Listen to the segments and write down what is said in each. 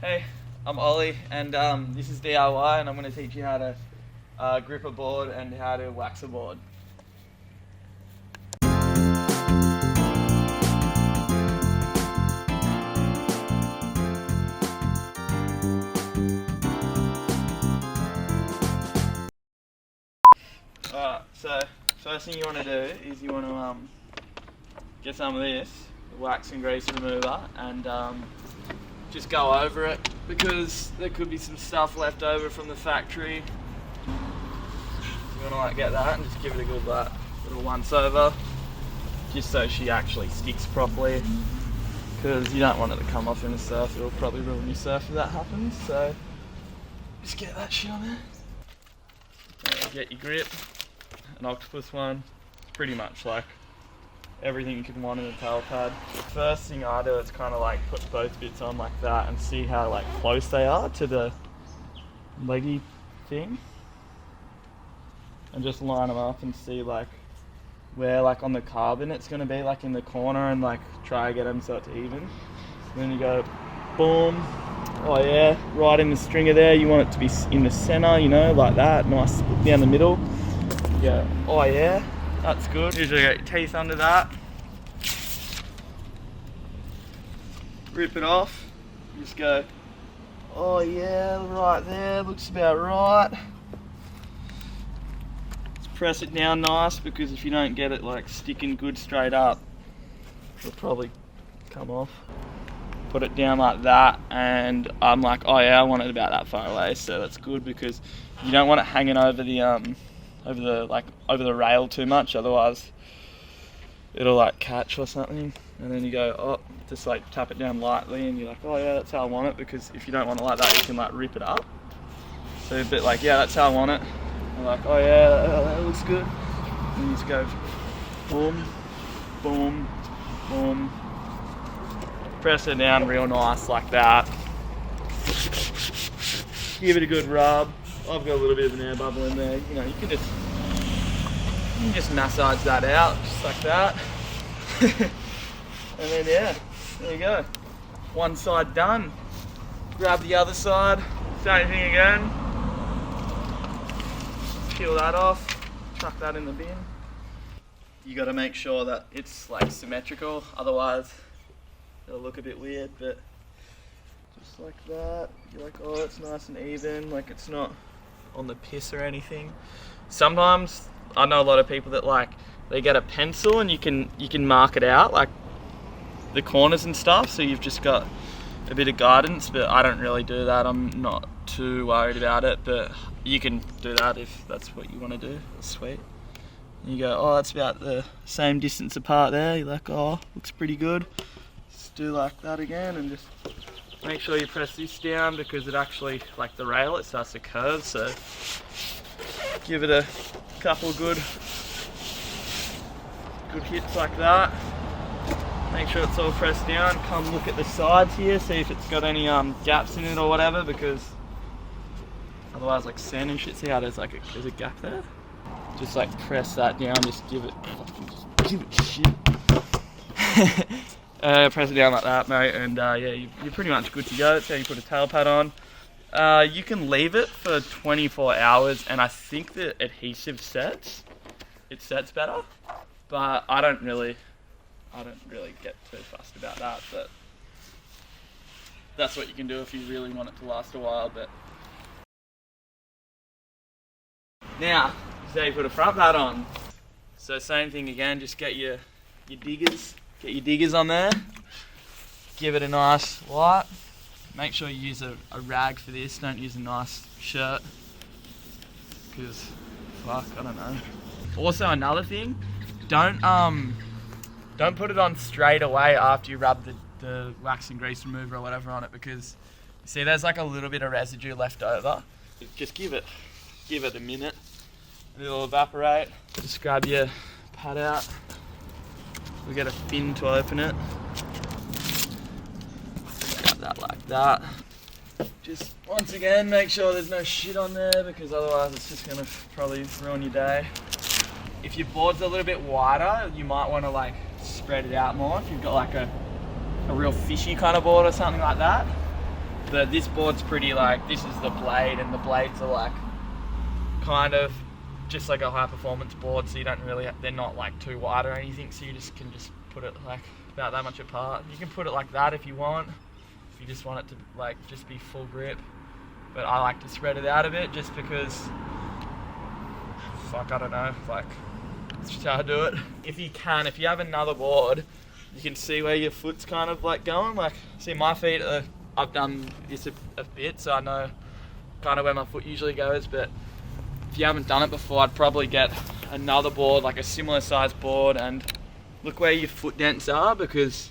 Hey, I'm Ollie, and this is D.I.WHY, and I'm going to teach you how to grip a board and how to wax a board. Alright, so first thing you want to do is you want to get some of this, the wax and grease remover, and just go over it because there could be some stuff left over from the factory. You want to get that and just give it a good little once over, just so she actually sticks properly, because you don't want it to come off in the surf. It'll probably ruin your surf if that happens. So just get that shit on there. Get your grip, an octopus one. It's pretty much like everything you could want in a tail pad. First thing I do is kind of like put both bits on like that and see how like close they are to the leggy thing, and just line them up and see like where like on the carbon it's going to be like in the corner, and like try to get them so it's even. And then you go boom, oh yeah, right in the stringer there. You want it to be in the center, you know, like that, nice split down the middle. You go, oh yeah, that's good. Usually get your teeth under that. Rip it off. Just go, oh yeah, right there, looks about right. Just press it down nice, because if you don't get it like sticking good straight up, it'll probably come off. Put it down like that, and I'm like, oh yeah, I want it about that far away, so that's good, because you don't want it hanging over the over the rail too much, otherwise it'll like catch or something. And then you go, oh, just like tap it down lightly, and you're like, oh yeah, that's how I want it, because if you don't want it like that, you can like rip it up. So a bit like, yeah, that's how I want it. I'm like, oh yeah, that looks good. And you just go boom, boom, boom. Press it down real nice like that. Give it a good rub. I've got a little bit of an air bubble in there. You know, you can just massage that out just like that. And then yeah, there you go. One side done. Grab the other side. Same thing again. Peel that off. Chuck that in the bin. You got to make sure that it's like symmetrical, otherwise it'll look a bit weird. But just like that, you're like, oh, it's nice and even, like it's not on the piss or anything. Sometimes I know a lot of people that like, they get a pencil and you can mark it out like the corners and stuff, so you've just got a bit of guidance. But I don't really do that. I'm not too worried about it, but you can do that if that's what you want to do. That's sweet. And you go, oh, that's about the same distance apart there. You're like, oh, looks pretty good. Just do like that again, and just make sure you press this down, because it actually, like the rail, it starts to curve, so give it a couple good hits like that. Make sure it's all pressed down. Come look at the sides here, see if it's got any gaps in it or whatever, because otherwise like sand and shit, see how there's like there's a gap there? Just like press that down, just give it shit. Press it down like that, mate, and yeah, you're pretty much good to go. That's how you put a tail pad on. You can leave it for 24 hours, and I think the adhesive sets. It sets better, but I don't really get too fussed about that. But that's what you can do if you really want it to last a while. But now, this is how you put a front pad on. So same thing again, just get your diggers. Get your diggers on there, give it a nice wipe. Make sure you use a rag for this, don't use a nice shirt, because fuck, I don't know. Also another thing, don't put it on straight away after you rub the wax and grease remover or whatever on it, because you see there's like a little bit of residue left over. Just give it a minute, it'll evaporate. Just grab your pad out. We get a fin to open it. Grab that like that. Just once again, make sure there's no shit on there, because otherwise it's just gonna probably ruin your day. If your board's a little bit wider, you might want to like spread it out more. If you've got like a real fishy kind of board or something like that, But this board's pretty like, this is the blade, and the blades are like kind of just like a high performance board, so you don't really, they're not like too wide or anything, so you just can just put it like about that much apart. You can put it like that if you want, if you just want it to like just be full grip. But I like to spread it out a bit just because, fuck, I don't know, like, it's just how I do it. If you have another board, you can see where your foot's kind of like going. Like, see my feet are, I've done this a bit, so I know kind of where my foot usually goes, but if you haven't done it before, I'd probably get another board, like a similar size board, and look where your foot dents are, because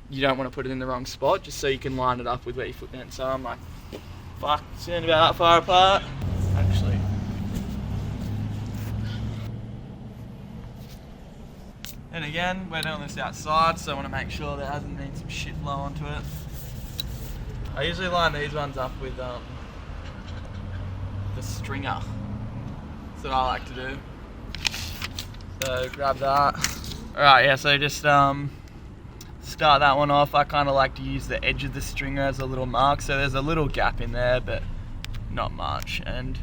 you don't want to put it in the wrong spot, just so you can line it up with where your foot dents are. I'm like, fuck, sound about that far apart. Actually. And again, we're doing this outside, so I want to make sure there hasn't been some shit blow onto it. I usually line these ones up with the stringer. That's what I like to do. So grab that. Alright, yeah, so just start that one off. I kind of like to use the edge of the stringer as a little mark, so there's a little gap in there, but not much. And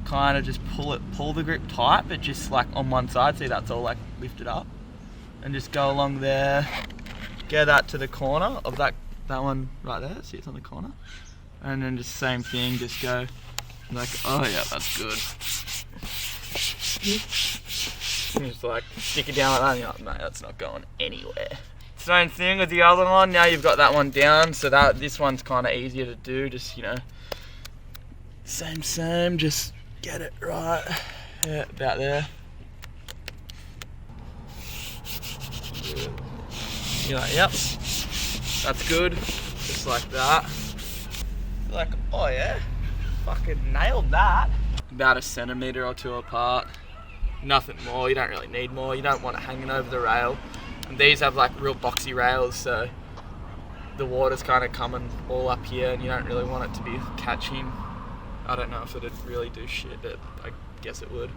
kind of just pull the grip tight, but just like on one side, see that's all like lifted up, and just go along there, get that to the corner of that one right there, see it's on the corner, and then just same thing, just go like, oh yeah, that's good. Just like stick it down like that, and you're like, mate, that's not going anywhere. Same thing with the other one. Now you've got that one down, so that this one's kind of easier to do. Just, you know, same, just get it right, yeah, about there. You're like, yep, that's good, just like that. You're like, oh yeah, fucking nailed that. About a centimetre or two apart, nothing more. You don't really need more. You don't want it hanging over the rail. And these have like real boxy rails, so the water's kind of coming all up here, and you don't really want it to be catching. I don't know if it'd really do shit, but I guess it would.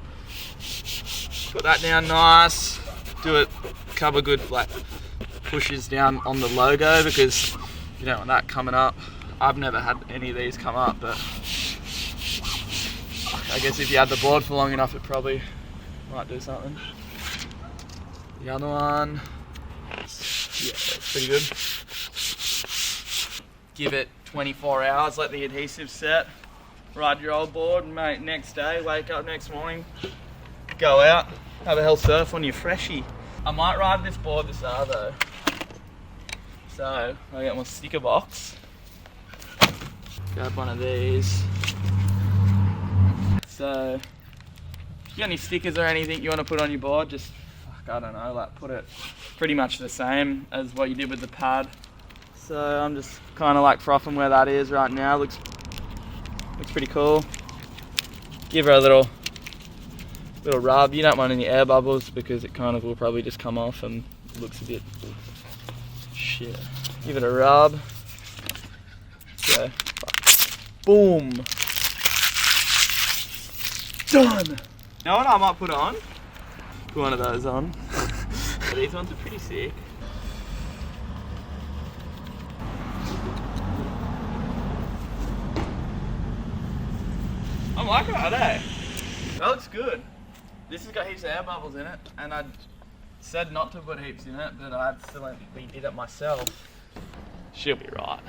Put that down nice. Do it a couple of good like pushes down on the logo, because you don't want that coming up. I've never had any of these come up, but I guess if you had the board for long enough, it probably might do something. The other one, yeah, it's pretty good. Give it 24 hours, let the adhesive set. Ride your old board, mate, next day, wake up next morning, go out, have a hell surf on your freshie. I might ride this board this hour though. So, I get my sticker box, grab one of these. So, if you got any stickers or anything you want to put on your board, just, I don't know, like put it pretty much the same as what you did with the pad. So I'm just kind of like frothing where that is right now. Looks pretty cool. Give her a little rub. You don't want any air bubbles, because it kind of will probably just come off and looks a bit shit. Give it a rub. Go. Boom. Done. You know what I might put on? Put one of those on. These ones are pretty sick. I'm liking that, eh? That looks good. This has got heaps of air bubbles in it, and I said not to put heaps in it, but I accidentally did it myself. She'll be right.